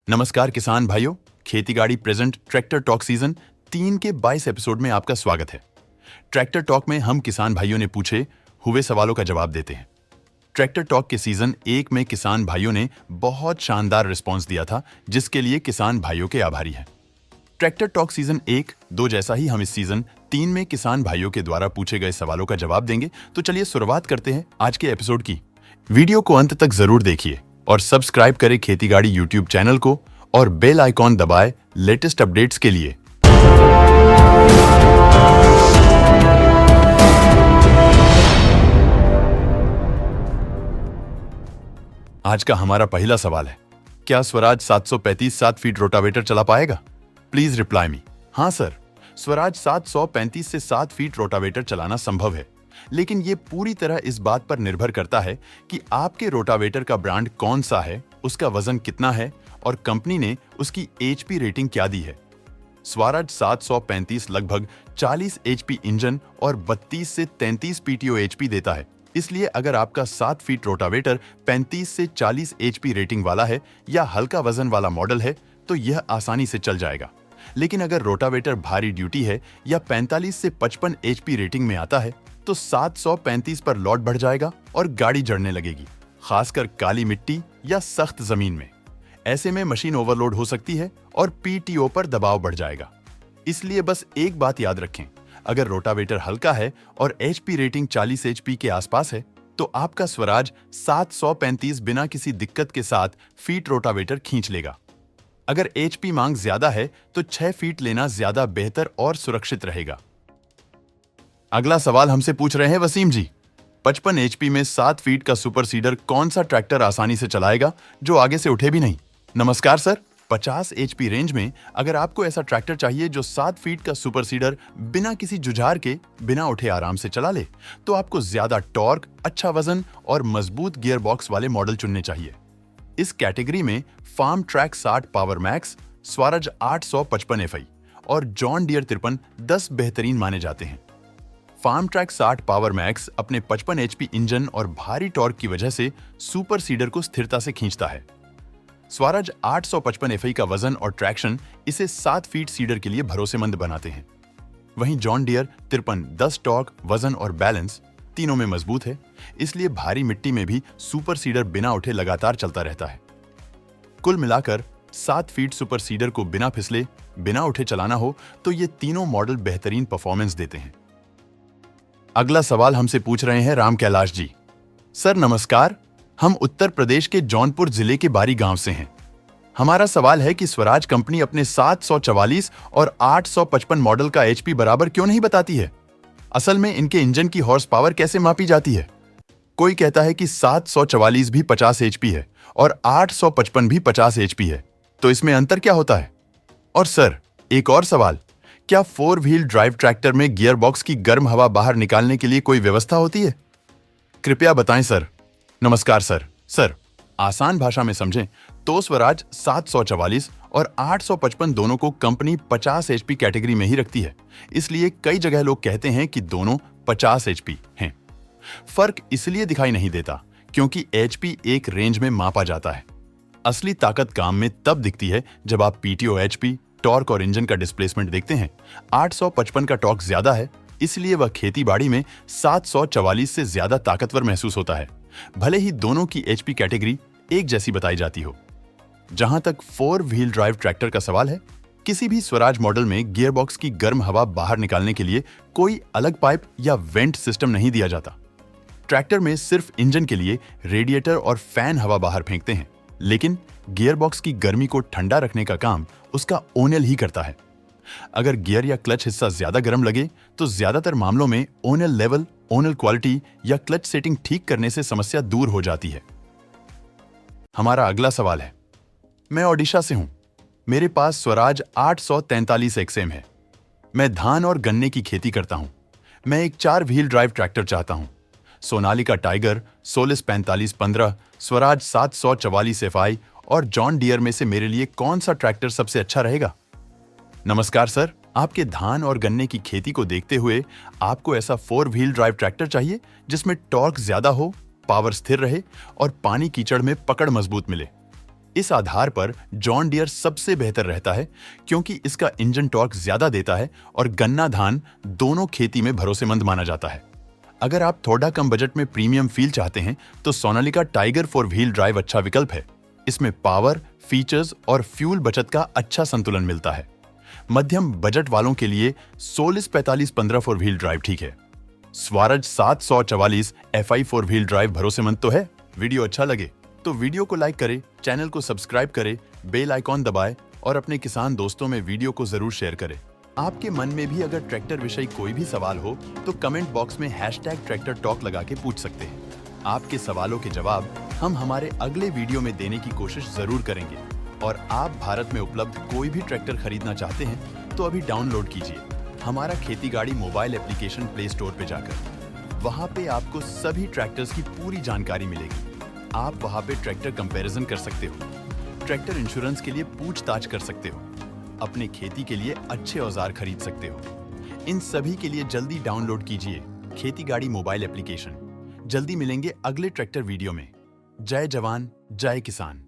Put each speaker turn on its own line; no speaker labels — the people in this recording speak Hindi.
नमस्कार किसान भाइयों, खेती गाड़ी प्रेजेंट ट्रैक्टर टॉक सीजन 3 के 22 एपिसोड में आपका स्वागत है। ट्रैक्टर टॉक में हम किसान भाइयों ने पूछे हुए सवालों का जवाब देते हैं। ट्रैक्टर टॉक के सीजन 1 में किसान भाइयों ने बहुत शानदार रिस्पांस दिया था, जिसके लिए किसान भाइयों के आभारी हैं। ट्रैक्टर टॉक सीजन 1-2 जैसा ही हम इस सीजन 3 में किसान भाइयों के द्वारा पूछे गए सवालों का जवाब देंगे। तो चलिए शुरुआत करते हैं आज के एपिसोड की। वीडियो को अंत तक जरूर देखिए और सब्सक्राइब करें खेती गाड़ी यूट्यूब चैनल को और बेल आइकॉन दबाएं लेटेस्ट अपडेट्स के लिए। आज का हमारा पहला सवाल है, क्या स्वराज 735 7 फीट रोटावेटर चला पाएगा? Please reply me. हाँ सर, स्वराज 735 से 7 फीट रोटावेटर चलाना संभव है, लेकिन ये पूरी तरह इस बात पर निर्भर करता है कि आपके रोटावेटर का ब्रांड कौन सा है, उसका वजन कितना है और कंपनी ने उसकी एचपी रेटिंग क्या दी है। स्वराज 735 लगभग 40 एचपी इंजन और 32 से 33 पीटीओ एचपी देता है। इसलिए अगर आपका 7 फीट रोटावेटर 35 से 40 एचपी रेटिंग वाला है या हल्का वजन वाला मॉडल है तो यह आसानी से चल जाएगा। लेकिन अगर रोटावेटर भारी ड्यूटी है या 45 से 55 एचपी रेटिंग में आता है तो 735 पर लोड बढ़ जाएगा और गाड़ी जड़ने लगेगी, खासकर काली मिट्टी या सख्त जमीन में। ऐसे में मशीन ओवरलोड हो सकती है और पीटीओ पर दबाव बढ़ जाएगा। इसलिए बस एक बात याद रखें, अगर रोटावेटर हल्का है और एचपी रेटिंग 40 एचपी के आसपास है तो आपका स्वराज 735 बिना किसी दिक्कत के साथ फीट रोटावेटर खींच लेगा। अगर एचपी मांग ज्यादा है तो 6 फीट लेना ज्यादा बेहतर और सुरक्षित रहेगा। अगला सवाल हमसे पूछ रहे हैं वसीम जी, 55 एचपी में 7 फीट का सुपर सीडर कौन सा ट्रैक्टर आसानी से चलाएगा जो आगे से उठे भी नहीं? नमस्कार सर, 50 एचपी रेंज में अगर आपको ऐसा ट्रैक्टर चाहिए जो 7 फीट का सुपर सीडर बिना किसी जुझार के बिना उठे आराम से चला ले, तो आपको ज्यादा टॉर्क, अच्छा वजन और मजबूत गियर बॉक्स वाले मॉडल चुनने चाहिए। इस कैटेगरी में Farmtrac 60 power max, Swaraj 855 FI और जॉन डियर 53 10 बेहतरीन माने जाते हैं। फार्म ट्रैक 60 पावर मैक्स अपने 55 एचपी इंजन और भारी टॉर्क की वजह से सुपर सीडर को स्थिरता से खींचता है। स्वराज 855 एफआई का वजन और ट्रैक्शन इसे 7 फीट सीडर के लिए भरोसेमंद बनाते हैं। वहीं जॉन डियर 53 10 टॉर्क, वजन और बैलेंस तीनों में मजबूत है, इसलिए भारी मिट्टी में भी सुपर सीडर बिना उठे लगातार चलता रहता है। कुल मिलाकर 7 फीट सुपर सीडर को बिना फिसले, बिना उठे चलाना हो तो ये तीनों मॉडल बेहतरीन परफॉर्मेंस देते हैं। अगला सवाल हमसे पूछ रहे हैं राम कैलाश जी। सर नमस्कार, हम उत्तर प्रदेश के जौनपुर जिले के बारी गांव से हैं। हमारा सवाल है कि स्वराज कंपनी अपने 744 और 855 मॉडल का एचपी बराबर क्यों नहीं बताती है? असल में इनके इंजन की हॉर्स पावर कैसे मापी जाती है? कोई कहता है कि 744 भी 50 एचपी है और 855 भी 50 एचपी है, तो इसमें अंतर क्या होता है? और सर, एक और सवाल, क्या 4 व्हील ड्राइव ट्रैक्टर में गियर बॉक्स की गर्म हवा बाहर निकालने के लिए कोई व्यवस्था होती है? कृपया बताएं सर। नमस्कार सर, आसान भाषा में समझें तो स्वराज 744 और 855 दोनों को कंपनी 50 एचपी कैटेगरी में ही रखती है, इसलिए कई जगह लोग कहते हैं कि दोनों 50 एचपी हैं। फर्क इसलिए दिखाई नहीं देता क्योंकि एचपी एक रेंज में मापा जाता है। असली ताकत काम में तब दिखती है जब आप पीटीओ एचपी, टॉर्क और इंजन का डिस्प्लेसमेंट देखते हैं। 855 का टॉर्क ज्यादा है, इसलिए वह खेती बाड़ी में 744 से ज्यादा ताकतवर महसूस होता है, भले ही दोनों की एचपी कैटेगरी एक जैसी बताई जाती हो। जहां तक 4 व्हील ड्राइव ट्रैक्टर का सवाल है, किसी भी स्वराज मॉडल में गियर बॉक्स की गर्म हवा बाहर निकालने के लिए कोई अलग पाइप या वेंट सिस्टम नहीं दिया जाता। ट्रैक्टर में सिर्फ इंजन के लिए रेडिएटर और फैन हवा बाहर फेंकते हैं, लेकिन गियर बॉक्स की गर्मी को ठंडा रखने का काम उसका ओनेल ही करता है। अगर गियर या क्लच हिस्सा ज्यादा गर्म लगे तो ज्यादातर मामलों में ओनेल लेवल, ओनेल क्वालिटी या क्लच सेटिंग ठीक करने से समस्या दूर हो जाती है। हमारा अगला सवाल है, मैं ओडिशा से हूं, मेरे पास स्वराज 843 XM है। मैं धान और गन्ने की खेती करता हूं। मैं एक 4 व्हील ड्राइव ट्रैक्टर चाहता हूं। Sonalika tiger, Solis 4515, Swaraj 744 FI और जॉन डियर में से मेरे लिए कौन सा ट्रैक्टर सबसे अच्छा रहेगा? नमस्कार सर, आपके धान और गन्ने की खेती को देखते हुए आपको ऐसा 4 व्हील ड्राइव ट्रैक्टर चाहिए जिसमें टॉर्क ज्यादा हो, पावर स्थिर रहे और पानी कीचड़ में पकड़ मजबूत मिले। इस आधार पर जॉन डियर सबसे बेहतर रहता है क्योंकि इसका इंजन टॉर्क ज्यादा देता है और गन्ना धान दोनों खेती में भरोसेमंद माना जाता है। अगर आप थोड़ा कम बजट में प्रीमियम फील चाहते हैं तो सोनालिका टाइगर 4 व्हील ड्राइव अच्छा विकल्प है। इसमें पावर, फीचर्स और फ्यूल बचत का अच्छा संतुलन मिलता है। मध्यम बजट वालों के लिए सोलिस 4515 4 व्हील ड्राइव ठीक है। स्वराज 744 FI 4 व्हील ड्राइव भरोसेमंद तो है। वीडियो अच्छा लगे तो वीडियो को लाइक करें, चैनल को सब्सक्राइब करें, बेल आइकॉन दबाएं और अपने किसान दोस्तों में वीडियो को जरूर शेयर करें। आपके मन में भी अगर ट्रैक्टर विषय कोई भी सवाल हो तो कमेंट बॉक्स में #ट्रैक्टर लगा के पूछ सकते हैं। आपके सवालों के जवाब हम हमारे अगले वीडियो में देने की कोशिश जरूर करेंगे। और आप भारत में उपलब्ध कोई भी ट्रैक्टर खरीदना चाहते हैं तो अभी डाउनलोड कीजिए हमारा खेती गाड़ी मोबाइल एप्लीकेशन प्ले स्टोर पे जाकर। वहाँ पे आपको सभी ट्रैक्टर्स की पूरी जानकारी मिलेगी। आप वहाँ पे ट्रैक्टर कंपैरिजन कर सकते हो, ट्रैक्टर इंश्योरेंस के लिए पूछताछ कर सकते हो, अपने खेती के लिए अच्छे औजार खरीद सकते हो। इन सभी के लिए जल्दी डाउनलोड कीजिए खेती गाड़ी मोबाइल एप्लीकेशन। जल्दी मिलेंगे अगले ट्रैक्टर वीडियो में। जय जवान, जय किसान।